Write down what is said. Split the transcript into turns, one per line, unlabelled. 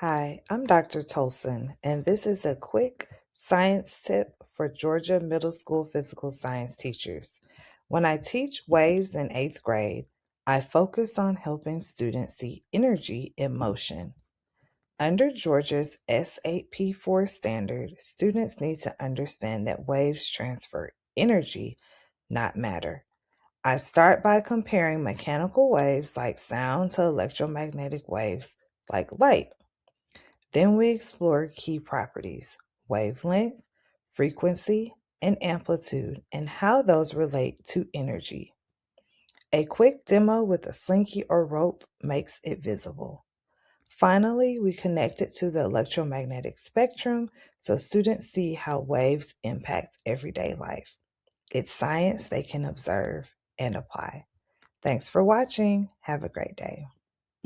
Hi, I'm Dr. Tolson, and this is a quick science tip for Georgia middle school physical science teachers. When I teach waves in eighth grade, I focus on helping students see energy in motion. Under Georgia's S8P4 standard, students need to understand that waves transfer energy, not matter. I start by comparing mechanical waves like sound to electromagnetic waves like light. Then we explore key properties, wavelength, frequency, and amplitude, and how those relate to energy. A quick demo with a slinky or rope makes it visible. Finally, we connect it to the electromagnetic spectrum so students see how waves impact everyday life. It's science they can observe and apply. Thanks for watching. Have a great day.